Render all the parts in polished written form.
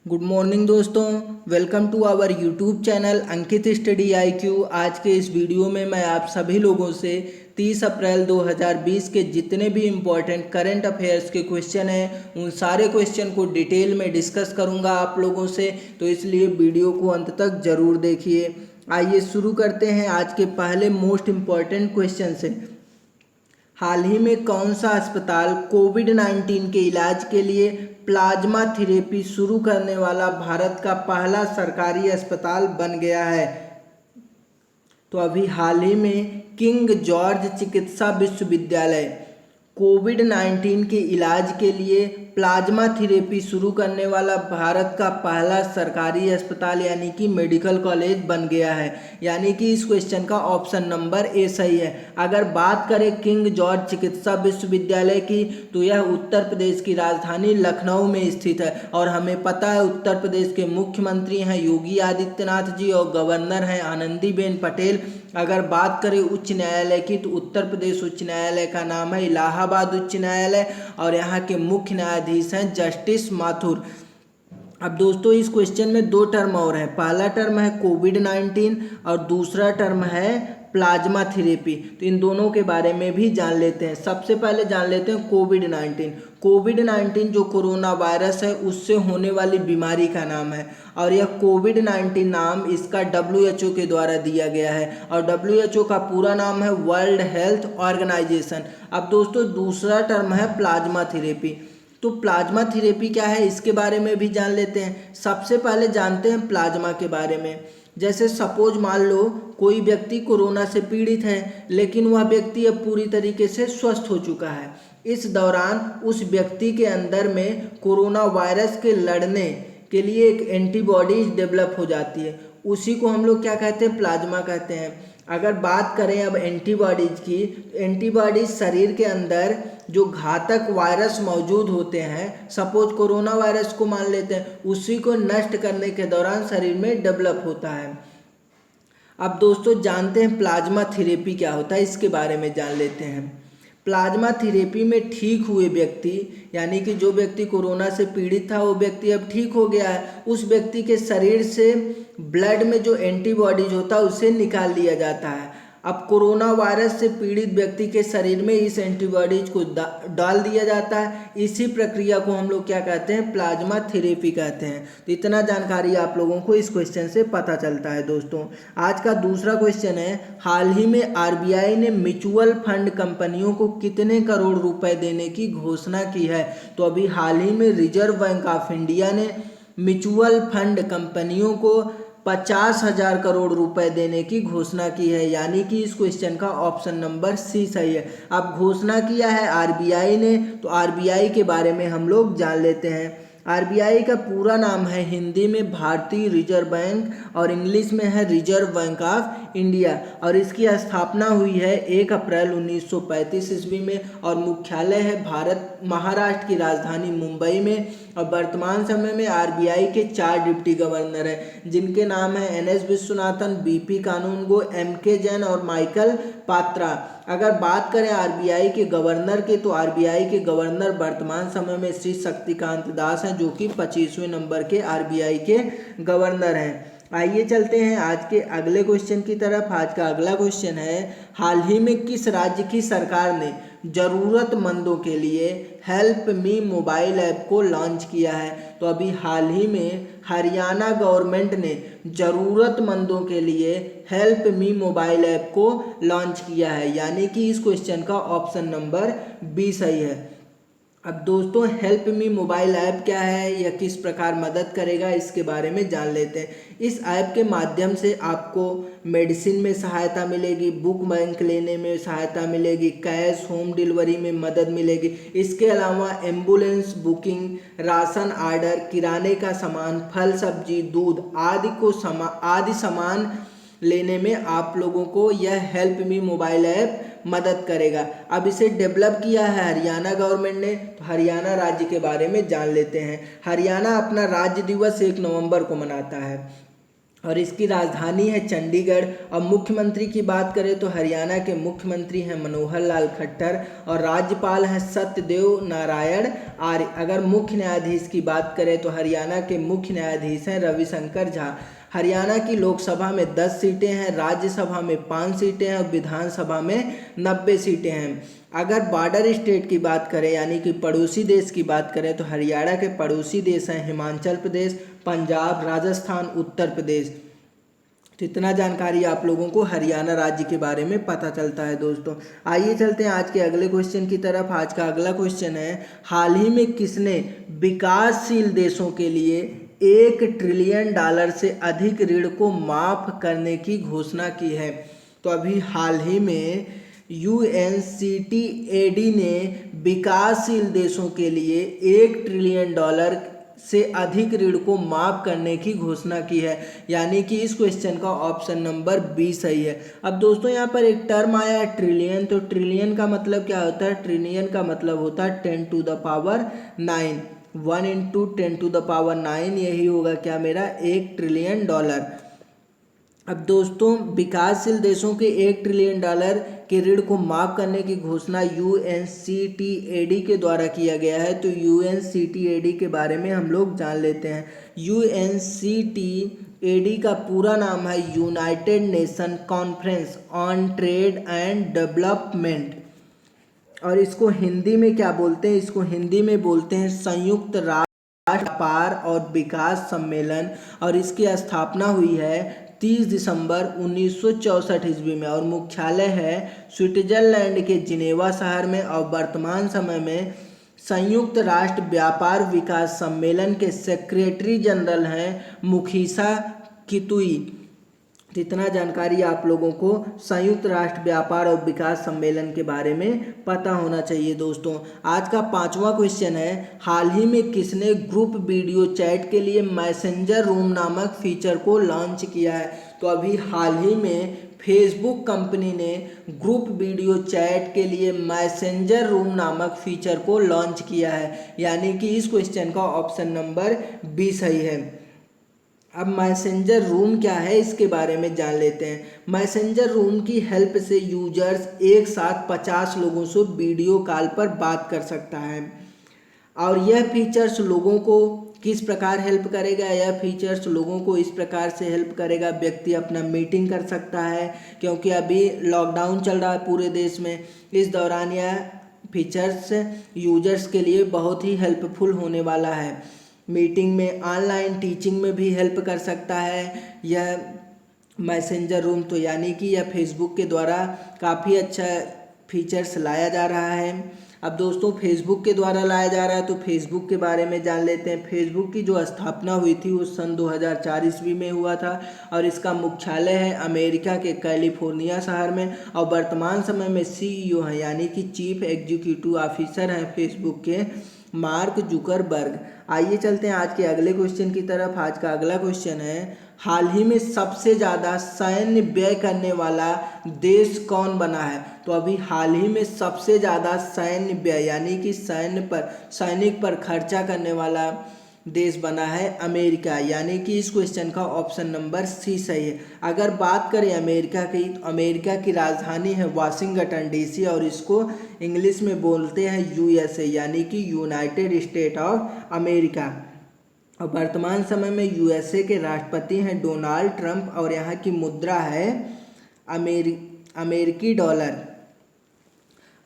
Good morning दोस्तों, welcome to our YouTube channel Ankit study IQ. आज के इस वीडियो में मैं आप सभी लोगों से 30 अप्रैल 2020 के जितने भी इम्पोर्टेंट करंट अफेयर्स के क्वेश्चन हैं उन सारे क्वेश्चन को डिटेल में डिस्कस करूंगा आप लोगों से, तो इसलिए वीडियो को अंत तक ज़रूर देखिए। आइए शुरू करते हैं आज के पहले मोस्ट इम्पॉर्टेंट क्वेश्चन से। हाल ही में कौन सा अस्पताल कोविड-19 के इलाज के लिए प्लाज्मा थेरेपी शुरू करने वाला भारत का पहला सरकारी अस्पताल बन गया है? तो अभी हाल ही में किंग जॉर्ज चिकित्सा विश्वविद्यालय कोविड-19 के इलाज के लिए प्लाज्मा थेरेपी शुरू करने वाला भारत का पहला सरकारी अस्पताल यानी कि मेडिकल कॉलेज बन गया है। यानी कि इस क्वेश्चन का ऑप्शन नंबर ए सही है। अगर बात करें किंग जॉर्ज चिकित्सा विश्वविद्यालय की, तो यह उत्तर प्रदेश की राजधानी लखनऊ में स्थित है और हमें पता है उत्तर प्रदेश के मुख्यमंत्री हैं योगी आदित्यनाथ जी और गवर्नर हैं आनंदीबेन पटेल। अगर बात करें उच्च न्यायालय की, तो उत्तर प्रदेश उच्च न्यायालय का नाम है इलाहाबाद उच्च न्यायालय और यहाँ के मुख्य न्यायाधीश हैं जस्टिस माथुर। अब दोस्तों इस क्वेश्चन में दो टर्म और हैं। पहला टर्म है कोविड-19 और दूसरा टर्म है प्लाज्मा थेरेपी। तो इन दोनों के बारे में भी जान लेते हैं। सबसे पहले जान लेते हैं कोविड-19। कोविड-19 जो कोरोना वायरस है उससे होने वाली बीमारी का नाम है और यह कोविड-19 नाम इसका WHO के द्वारा दिया गया है और WHO का पूरा नाम है वर्ल्ड हेल्थ ऑर्गेनाइजेशन। अब दोस्तों दूसरा टर्म है प्लाज्मा थेरेपी। तो प्लाज्मा थेरेपी क्या है इसके बारे में भी जान लेते हैं। सबसे पहले जानते हैं प्लाज्मा के बारे में। जैसे सपोज मान लो कोई व्यक्ति कोरोना से पीड़ित है लेकिन वह व्यक्ति अब पूरी तरीके से स्वस्थ हो चुका है। इस दौरान उस व्यक्ति के अंदर में कोरोना वायरस के लड़ने के लिए एक एंटीबॉडीज डेवलप हो जाती है, उसी को हम लोग क्या कहते हैं, प्लाज्मा कहते हैं। अगर बात करें अब एंटीबॉडीज की, एंटीबॉडीज शरीर के अंदर जो घातक वायरस मौजूद होते हैं, सपोज कोरोना वायरस को मान लेते हैं, उसी को नष्ट करने के दौरान शरीर में डेवलप होता है। अब दोस्तों जानते हैं प्लाज्मा थेरेपी क्या होता है, इसके बारे में जान लेते हैं। प्लाज्मा थेरेपी में ठीक हुए व्यक्ति यानी कि जो व्यक्ति कोरोना से पीड़ित था वो व्यक्ति अब ठीक हो गया है, उस व्यक्ति के शरीर से ब्लड में जो एंटीबॉडीज होता है उसे निकाल लिया जाता है। अब कोरोना वायरस से पीड़ित व्यक्ति के शरीर में इस एंटीबॉडीज को डाल दिया जाता है। इसी प्रक्रिया को हम लोग क्या कहते हैं, प्लाज्मा थेरेपी कहते हैं। तो इतना जानकारी आप लोगों को इस क्वेश्चन से पता चलता है। दोस्तों आज का दूसरा क्वेश्चन है, हाल ही में RBI ने म्यूचुअल फंड कंपनियों को कितने करोड़ रुपए देने की घोषणा की है? तो अभी हाल ही में रिजर्व बैंक ऑफ इंडिया ने म्यूचुअल फंड कंपनियों को 50,000 करोड़ रुपए देने की घोषणा की है। यानी कि इस क्वेश्चन का ऑप्शन नंबर सी सही है। अब घोषणा किया है RBI ने, तो RBI के बारे में हम लोग जान लेते हैं। RBI का पूरा नाम है हिंदी में भारतीय रिजर्व बैंक और इंग्लिश में है रिजर्व बैंक ऑफ इंडिया और इसकी स्थापना हुई है 1 अप्रैल 1935 ईस्वी में और मुख्यालय है महाराष्ट्र की राजधानी मुंबई में। और वर्तमान समय में RBI के 4 डिप्टी गवर्नर हैं जिनके नाम है NS विश्वनाथन, BP कानूनगो, MK जैन और माइकल पात्रा। अगर बात करें RBI के गवर्नर के, तो RBI के गवर्नर वर्तमान समय में श्री शक्तिकांत दास हैं जो कि 25वें नंबर के RBI के गवर्नर हैं। आइए चलते हैं आज के अगले क्वेश्चन की तरफ। आज का अगला क्वेश्चन है, हाल ही में किस राज्य की सरकार ने ज़रूरतमंदों के लिए हेल्प मी मोबाइल ऐप को लॉन्च किया है? तो अभी हाल ही में हरियाणा गवर्नमेंट ने ज़रूरतमंदों के लिए हेल्प मी मोबाइल ऐप को लॉन्च किया है। यानी कि इस क्वेश्चन का ऑप्शन नंबर बी सही है। अब दोस्तों हेल्प मी मोबाइल ऐप क्या है, यह किस प्रकार मदद करेगा, इसके बारे में जान लेते हैं। इस ऐप के माध्यम से आपको मेडिसिन में सहायता मिलेगी, बुक बैंक लेने में सहायता मिलेगी, कैश होम डिलीवरी में मदद मिलेगी। इसके अलावा एम्बुलेंस बुकिंग, राशन आर्डर, किराने का सामान, फल सब्जी, दूध आदि सामान लेने में आप लोगों को यह हेल्प मी मोबाइल ऐप मदद करेगा। अब इसे डेवलप किया है हरियाणा गवर्नमेंट ने। तो हरियाणा राज्य के बारे में जान लेते हैं। हरियाणा अपना राज्य दिवस 1 नवंबर को मनाता है। और इसकी राजधानी है चंडीगढ़। और मुख्यमंत्री की बात करें तो हरियाणा के मुख्यमंत्री हैं मनोहर लाल खट्टर और राज्यपाल हैं सत्यदेव नारायण आर्य। अगर मुख्य न्यायाधीश की बात करें तो हरियाणा के मुख्य न्यायाधीश हैं रविशंकर झा। हरियाणा की लोकसभा में 10 सीटें हैं, राज्यसभा में 5 सीटें हैं और विधानसभा में 90 सीटें हैं। अगर बॉर्डर स्टेट की बात करें यानी कि पड़ोसी देश की बात करें तो हरियाणा के पड़ोसी देश हैं हिमाचल प्रदेश, पंजाब, राजस्थान, उत्तर प्रदेश। तो इतना जानकारी आप लोगों को हरियाणा राज्य के बारे में पता चलता है दोस्तों। आइए चलते हैं आज के अगले क्वेश्चन की तरफ। आज का अगला क्वेश्चन है, हाल ही में किसने विकासशील देशों के लिए $1 ट्रिलियन से अधिक ऋण को माफ करने की घोषणा की है? तो अभी हाल ही में UNCTAD ने विकासशील देशों के लिए $1 ट्रिलियन से अधिक ऋण को माफ करने की घोषणा की है, यानी कि इस क्वेश्चन का ऑप्शन नंबर बी सही है। अब दोस्तों यहाँ पर एक टर्म आया है ट्रिलियन, तो ट्रिलियन का मतलब क्या होता है? ट्रिलियन का मतलब होता है 10 to the power 9, 1 into 10 to the power 9, यही होगा क्या मेरा $1 ट्रिलियन। अब दोस्तों विकासशील देशों के $1 ट्रिलियन के ऋण को माफ करने की घोषणा UNCTAD के द्वारा किया गया है। तो UNCTAD के बारे में हम लोग जान लेते हैं। UNCTAD का पूरा नाम है United nation conference on trade and development, और इसको हिंदी में क्या बोलते हैं? इसको हिंदी में बोलते हैं संयुक्त राष्ट्र व्यापार और विकास सम्मेलन। और इसकी स्थापना हुई है 30 दिसंबर 1964 ईस्वी में और मुख्यालय है स्विट्जरलैंड के जिनेवा शहर में। और वर्तमान समय में संयुक्त राष्ट्र व्यापार विकास सम्मेलन के सेक्रेटरी जनरल हैं मुखीसा कितुई। तो इतना जानकारी आप लोगों को संयुक्त राष्ट्र व्यापार और विकास सम्मेलन के बारे में पता होना चाहिए दोस्तों। आज का 5वां क्वेश्चन है, हाल ही में किसने ग्रुप वीडियो चैट के लिए मैसेंजर रूम नामक फीचर को लॉन्च किया है? तो अभी हाल ही में फेसबुक कंपनी ने ग्रुप वीडियो चैट के लिए मैसेंजर रूम नामक फीचर को लॉन्च किया है, यानी कि इस क्वेश्चन का ऑप्शन नंबर बी सही है। अब मैसेंजर रूम क्या है इसके बारे में जान लेते हैं। मैसेंजर रूम की हेल्प से यूजर्स एक साथ 50 लोगों से वीडियो कॉल पर बात कर सकता है। और यह फीचर्स लोगों को किस प्रकार हेल्प करेगा? यह फीचर्स लोगों को इस प्रकार से हेल्प करेगा, व्यक्ति अपना मीटिंग कर सकता है, क्योंकि अभी लॉकडाउन चल रहा है पूरे देश में। इस दौरान यह फीचर्स यूजर्स के लिए बहुत ही हेल्पफुल होने वाला है। मीटिंग में, ऑनलाइन टीचिंग में भी हेल्प कर सकता है यह मैसेंजर रूम। तो यानी कि यह फेसबुक के द्वारा काफ़ी अच्छा फीचर्स लाया जा रहा है। अब दोस्तों फेसबुक के द्वारा लाया जा रहा है तो फेसबुक के बारे में जान लेते हैं। फेसबुक की जो स्थापना हुई थी वो सन 2004 ईस्वी में हुआ था और इसका मुख्यालय है अमेरिका के कैलिफोर्निया शहर में। और वर्तमान समय में CEO हैं यानी कि चीफ एग्जीक्यूटिव ऑफिसर हैं फेसबुक के मार्क जुकरबर्ग। आइए चलते हैं आज के अगले क्वेश्चन की तरफ। आज का अगला क्वेश्चन है, हाल ही में सबसे ज़्यादा सैन्य व्यय करने वाला देश कौन बना है? तो अभी हाल ही में सबसे ज़्यादा सैन्य व्यय यानी कि सैनिक पर खर्चा करने वाला देश बना है अमेरिका, यानी कि इस क्वेश्चन का ऑप्शन नंबर सी सही है। अगर बात करें अमेरिका की, तो अमेरिका की राजधानी है वाशिंगटन DC और इसको इंग्लिश में बोलते हैं USA यानी कि यूनाइटेड स्टेट ऑफ अमेरिका। और वर्तमान समय में USA के राष्ट्रपति हैं डोनाल्ड ट्रंप और यहाँ की मुद्रा है अमेरिकी डॉलर।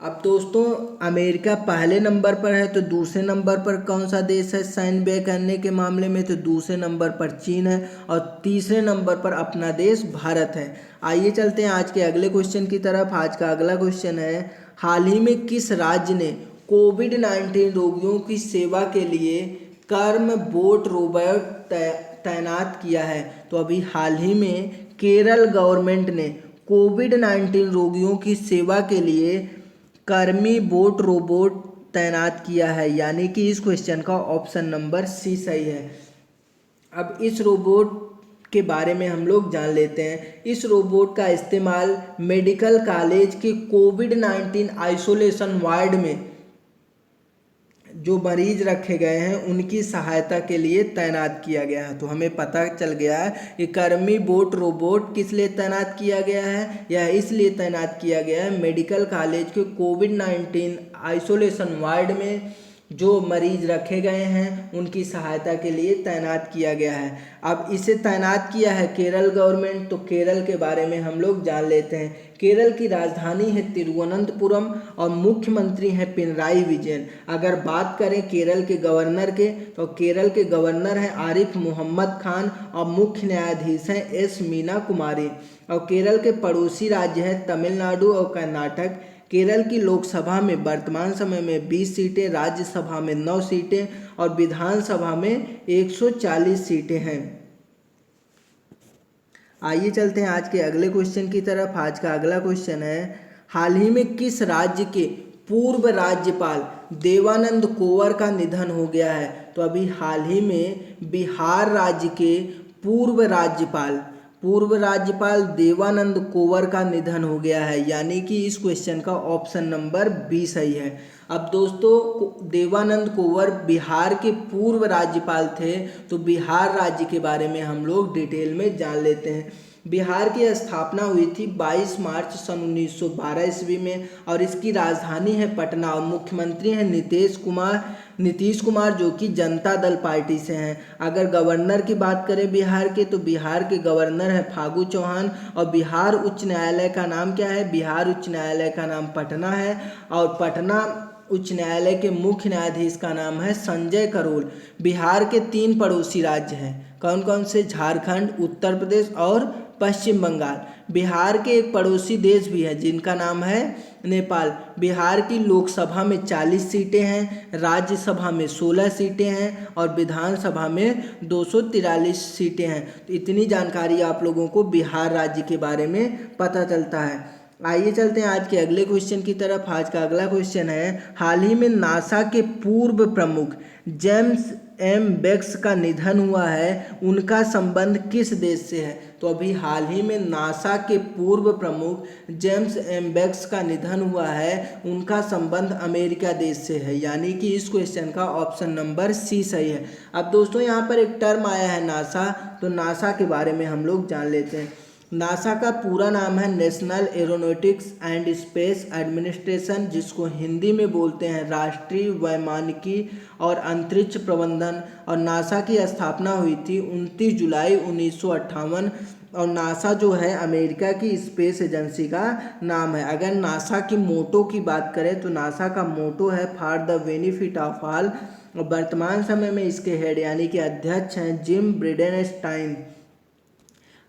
अब दोस्तों अमेरिका पहले नंबर पर है, तो दूसरे नंबर पर कौन सा देश है सैन्य व्यय करने के मामले में? तो दूसरे नंबर पर चीन है और तीसरे नंबर पर अपना देश भारत है। आइए चलते हैं आज के अगले क्वेश्चन की तरफ। आज का अगला क्वेश्चन है, हाल ही में किस राज्य ने कोविड-19 रोगियों की सेवा के लिए कर्म बोट रोबोट तैनात किया है? तो अभी हाल ही में केरल गवर्नमेंट ने कोविड-19 रोगियों की सेवा के लिए कर्मी बोट रोबोट तैनात किया है, यानी कि इस क्वेश्चन का ऑप्शन नंबर सी सही है। अब इस रोबोट के बारे में हम लोग जान लेते हैं। इस रोबोट का इस्तेमाल मेडिकल कॉलेज के कोविड-19 आइसोलेशन वार्ड में जो मरीज रखे गए हैं उनकी सहायता के लिए तैनात किया गया है। तो हमें पता चल गया है कि कर्मी बोट रोबोट किस लिए तैनात किया गया है, यह इसलिए तैनात किया गया है मेडिकल कॉलेज के कोविड-19 आइसोलेशन वार्ड में जो मरीज रखे गए हैं उनकी सहायता के लिए तैनात किया गया है। अब इसे तैनात किया है केरल गवर्नमेंट, तो केरल के बारे में हम लोग जान लेते हैं। केरल की राजधानी है तिरुवनंतपुरम और मुख्यमंत्री हैं पिनराई विजयन। अगर बात करें केरल के गवर्नर के, तो केरल के गवर्नर हैं आरिफ मोहम्मद खान और मुख्य न्यायाधीश हैं एस मीना कुमारी। और केरल के पड़ोसी राज्य हैं तमिलनाडु और कर्नाटक। केरल की लोकसभा में वर्तमान समय में 20 सीटें, राज्यसभा में 9 सीटें और विधानसभा में 140 सीटें हैं। आइए चलते हैं आज के अगले क्वेश्चन की तरफ। आज का अगला क्वेश्चन है, हाल ही में किस राज्य के पूर्व राज्यपाल देवानंद कोवर का निधन हो गया है? तो अभी हाल ही में बिहार राज्य के पूर्व राज्यपाल देवानंद कोवर का निधन हो गया है, यानी कि इस क्वेश्चन का ऑप्शन नंबर बी सही है। अब दोस्तों देवानंद कोवर बिहार के पूर्व राज्यपाल थे, तो बिहार राज्य के बारे में हम लोग डिटेल में जान लेते हैं। बिहार की स्थापना हुई थी 22 मार्च सन 1912 ईस्वी में और इसकी राजधानी है पटना और मुख्यमंत्री हैं नीतीश कुमार जो कि जनता दल पार्टी से हैं। अगर गवर्नर की बात करें बिहार के, तो बिहार के गवर्नर हैं फागू चौहान और बिहार उच्च न्यायालय का नाम क्या है? बिहार उच्च न्यायालय का नाम पटना है और पटना उच्च न्यायालय के मुख्य न्यायाधीश का नाम है संजय करोल। बिहार के 3 पड़ोसी राज्य हैं, कौन कौन से? झारखंड, उत्तर प्रदेश और पश्चिम बंगाल। बिहार के एक पड़ोसी देश भी है जिनका नाम है नेपाल। बिहार की लोकसभा में 40 सीटें हैं, राज्यसभा में 16 सीटें हैं और विधानसभा में 243 सीटें हैं। तो इतनी जानकारी आप लोगों को बिहार राज्य के बारे में पता चलता है। आइए चलते हैं आज के अगले क्वेश्चन की तरफ। आज का अगला क्वेश्चन है, हाल ही में नासा के पूर्व प्रमुख जेम्स एम बेक्स का निधन हुआ है, उनका संबंध किस देश से है? तो अभी हाल ही में नासा के पूर्व प्रमुख जेम्स एम बेक्स का निधन हुआ है, उनका संबंध अमेरिका देश से है, यानी कि इस क्वेश्चन का ऑप्शन नंबर सी सही है। अब दोस्तों यहाँ पर एक टर्म आया है नासा, तो नासा के बारे में हम लोग जान लेते हैं। नासा का पूरा नाम है national aeronautics and space administration, जिसको हिंदी में बोलते हैं राष्ट्रीय वैमानिकी और अंतरिक्ष प्रबंधन। और नासा की स्थापना हुई थी 29 जुलाई 1958 और नासा जो है अमेरिका की स्पेस एजेंसी का नाम है। अगर नासा की मोटो की बात करें तो नासा का मोटो है for the benefit of all और वर्तमान समय में इसके हेड यानी कि अध्यक्ष हैं जिम ब्रिडेनस्टाइन।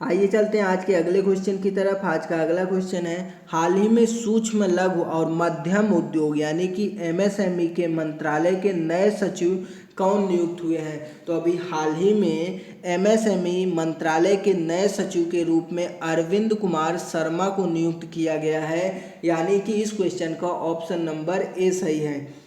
आइए चलते हैं आज के अगले क्वेश्चन की तरफ। आज का अगला क्वेश्चन है, हाल ही में सूक्ष्म लघु और मध्यम उद्योग यानी कि एमएसएमई के मंत्रालय के नए सचिव कौन नियुक्त हुए हैं? तो अभी हाल ही में एमएसएमई मंत्रालय के नए सचिव के रूप में अरविंद कुमार शर्मा को नियुक्त किया गया है, यानी कि इस क्वेश्चन का ऑप्शन नंबर ए सही है।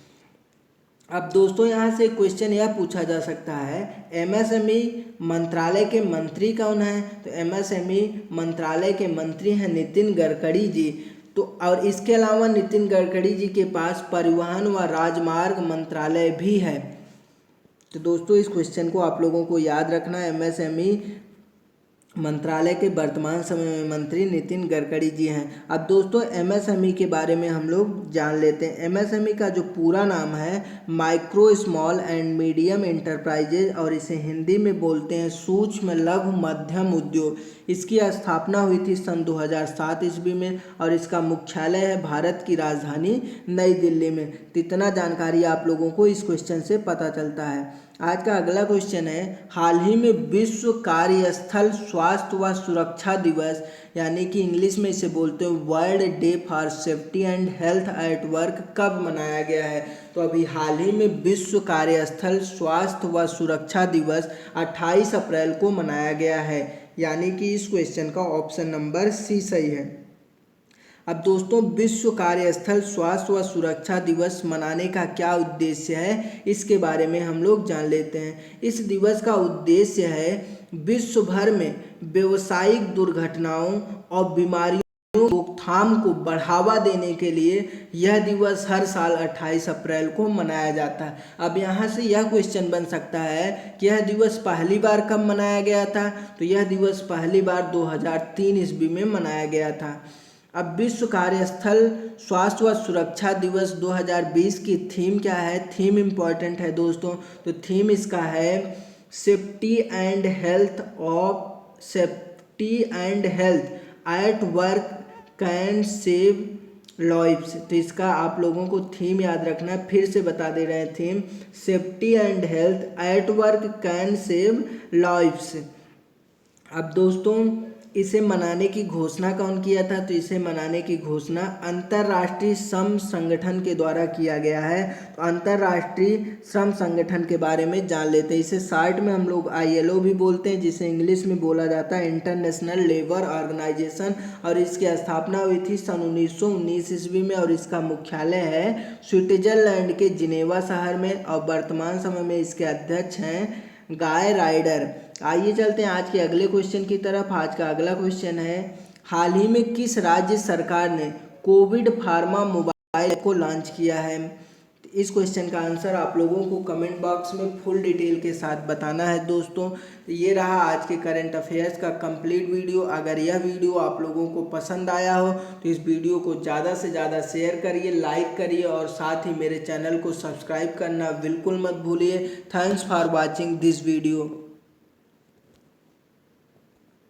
अब दोस्तों यहाँ से क्वेश्चन यह पूछा जा सकता है, एमएसएमई मंत्रालय के मंत्री कौन हैं? तो एमएसएमई मंत्रालय के मंत्री हैं नितिन गडकरी जी। तो और इसके अलावा नितिन गडकरी जी के पास परिवहन व राजमार्ग मंत्रालय भी है। तो दोस्तों इस क्वेश्चन को आप लोगों को याद रखना है, एमएसएमई मंत्रालय के वर्तमान समय में मंत्री नितिन गडकरी जी हैं। अब दोस्तों एमएसएमई के बारे में हम लोग जान लेते हैं। एमएसएमई का जो पूरा नाम है micro small and medium enterprises और इसे हिंदी में बोलते हैं सूक्ष्म लघु मध्यम उद्योग। इसकी स्थापना हुई थी सन 2007 ईस्वी में और इसका मुख्यालय है भारत की राजधानी नई दिल्ली में। तो इतना जानकारी आप लोगों को इस क्वेश्चन से पता चलता है। आज का अगला क्वेश्चन है, हाल ही में विश्व कार्यस्थल स्वास्थ्य व सुरक्षा दिवस यानी कि इंग्लिश में इसे बोलते हैं world day for safety and health at work कब मनाया गया है? तो अभी हाल ही में विश्व कार्यस्थल स्वास्थ्य व सुरक्षा दिवस 28 अप्रैल को मनाया गया है, यानी कि इस क्वेश्चन का ऑप्शन नंबर सी सही है। अब दोस्तों विश्व कार्यस्थल स्वास्थ्य व सुरक्षा दिवस मनाने का क्या उद्देश्य है, इसके बारे में हम लोग जान लेते हैं। इस दिवस का उद्देश्य है विश्व भर में व्यावसायिक दुर्घटनाओं और बीमारियों रोकथाम को बढ़ावा देने के लिए यह दिवस हर साल 28 अप्रैल को मनाया जाता है। अब यहाँ से यह क्वेश्चन बन सकता है कि यह दिवस पहली बार कब मनाया गया था, तो यह दिवस पहली बार 2003 ईस्वी में मनाया गया था। अब विश्व कार्यस्थल स्वास्थ्य व सुरक्षा दिवस 2020 की थीम क्या है, थीम इम्पॉर्टेंट है दोस्तों, तो थीम इसका है safety and health at work can save lives. तो इसका आप लोगों को थीम याद रखना है, फिर से बता दे रहे हैं theme, safety and health at work can save lives. अब दोस्तों इसे मनाने की घोषणा कौन किया था, तो इसे मनाने की घोषणा अंतर्राष्ट्रीय श्रम संगठन के द्वारा किया गया है। तो अंतर्राष्ट्रीय श्रम संगठन के बारे में जान लेते हैं। इसे शॉर्ट में हम लोग ILO भी बोलते हैं, जिसे इंग्लिश में बोला जाता है इंटरनेशनल लेबर ऑर्गेनाइजेशन, और इसकी स्थापना हुई थी सन 1919 ईस्वी में, और इसका मुख्यालय है स्विट्जरलैंड के जिनेवा शहर में, और वर्तमान समय में इसके अध्यक्ष हैं गाय राइडर। आइए चलते हैं आज के अगले क्वेश्चन की तरफ। आज का अगला क्वेश्चन है, हाल ही में किस राज्य सरकार ने कोविड फार्मा मोबाइल ऐप को लॉन्च किया है। इस क्वेश्चन का आंसर आप लोगों को कमेंट बॉक्स में फुल डिटेल के साथ बताना है दोस्तों। ये रहा आज के करंट अफेयर्स का कंप्लीट वीडियो। अगर यह वीडियो आप लोगों को पसंद आया हो तो इस वीडियो को ज़्यादा से ज़्यादा शेयर करिए, लाइक करिए, और साथ ही मेरे चैनल को सब्सक्राइब करना बिल्कुल मत भूलिए। Thanks for watching this video.